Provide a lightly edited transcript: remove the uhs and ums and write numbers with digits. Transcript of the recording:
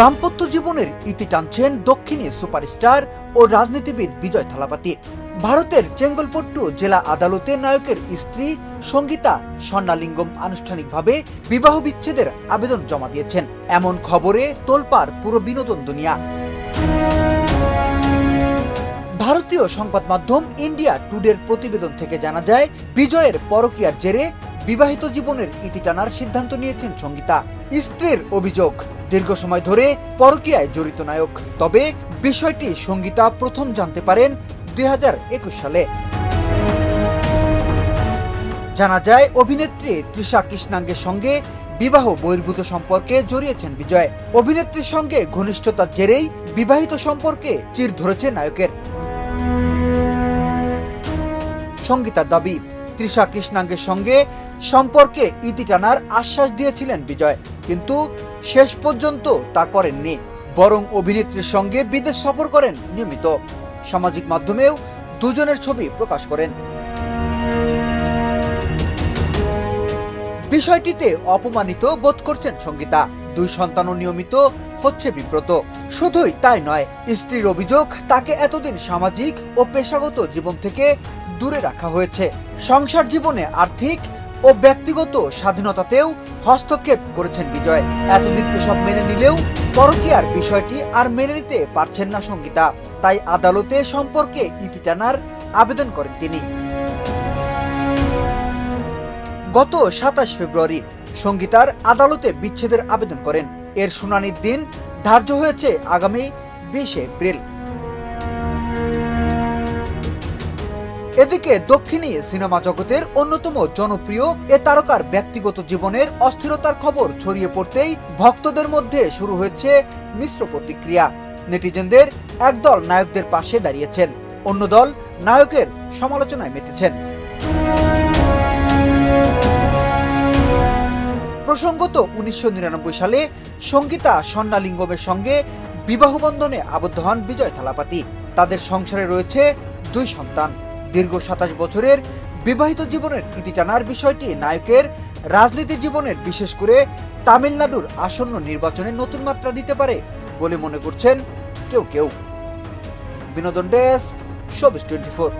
দাম্পত্য জীবনের ইতি টানছেন দক্ষিণী সুপারস্টার ও রাজনীতিবিদ বিজয় থালাপতি। ভারতের চেঙ্গলপট্টু জেলা আদালতে নায়কের স্ত্রী সঙ্গীতা স্বর্ণালিঙ্গম আনুষ্ঠানিকভাবে বিবাহ বিচ্ছেদের আবেদন জমা দিয়েছেন। এমন খবরে তোলপাড় পুরো বিনোদন দুনিয়া। ভারতীয় সংবাদ মাধ্যম ইন্ডিয়া টুডের প্রতিবেদন থেকে জানা যায়, বিজয়ের পরকীয়ার জেরে বিবাহিত জীবনের ইতি টানার সিদ্ধান্ত নিয়েছেন সঙ্গীতা। স্ত্রীর অভিযোগ, দীর্ঘ সময় ধরে পরকীয়ায় জড়িত নায়ক। তবে বিষয়টি সঙ্গীতা প্রথম জানতে পারেন 2021 সালে। জানা যায়, অভিনেত্রী তৃষা কৃষ্ণাঙ্গের সঙ্গে বিবাহ বহির্ভূত সম্পর্কে জড়িয়েছেন বিজয়। অভিনেত্রীর সঙ্গে ঘনিষ্ঠতার জেরেই বিবাহিত সম্পর্কে চির ধরেছে নায়কের। সঙ্গীতার দাবি, তৃষা কৃষ্ণাঙ্গের সঙ্গে সম্পর্কে ইতি টানার আশ্বাস দিয়েছিলেন বিজয়, কিন্তু শেষ পর্যন্ত তা করেননি। বরং অভিনেত্রীর সঙ্গে বিদেশ সফর করেন নিয়মিত। সামাজিক মাধ্যমেও দুজনের ছবি প্রকাশ করেন। বিষয়টিতে অপমানিত বোধ করছেন সঙ্গীতা। 2 সন্তানও নিয়মিত হচ্ছে বিব্রত। শুধুই তাই নয়, স্ত্রীর অভিযোগ তাকে এতদিন সামাজিক ও পেশাগত জীবন থেকে দূরে রাখা হয়েছে। সংসার জীবনে আর্থিক ও ব্যক্তিগত স্বাধীনতাতেও হস্তক্ষেপ করেছেন বিজয়। এতদিন এসব মেনে নিলেও পরকীয়ার বিষয়টি আর মেনে নিতে পারছেন না সঙ্গীতা। তাই আদালতে সম্পর্কে ইতি টানার আবেদন করেন তিনি। গত 27 ফেব্রুয়ারি সঙ্গীতার আদালতে বিচ্ছেদের আবেদন করেন। এর শুনানির দিন ধার্য হয়েছে আগামী 20 এপ্রিল। এদিকে দক্ষিণী সিনেমা জগতের অন্যতম জনপ্রিয় এ তারকার ব্যক্তিগত জীবনের অস্থিরতার খবর ছড়িয়ে পড়তেই ভক্তদের মধ্যে শুরু হয়েছে মিশ্র প্রতিক্রিয়া। নেটিজেনদের একদল নায়কদের পাশে দাঁড়িয়েছেন, অন্য দল নায়কের সমালোচনায় মেতেছেন। প্রসঙ্গত 1999 সালে সঙ্গীতা স্বর্ণালিঙ্গমের সঙ্গে বিবাহ বন্ধনে আবদ্ধ হন বিজয় থালাপতি। তাদের সংসারে রয়েছে 2 সন্তান। দীর্ঘ 27 বছরের বিবাহিত জীবনের ইতি টানার বিষয়টি নায়কের রাজনীতি জীবনের, বিশেষ করে তামিলনাড়ুর আসন্ন নির্বাচনে নতুন মাত্রা দিতে পারে বলে মনে করছেন কেউ কেউ। বিনোদন ডেস্ক, শোবিজ 24।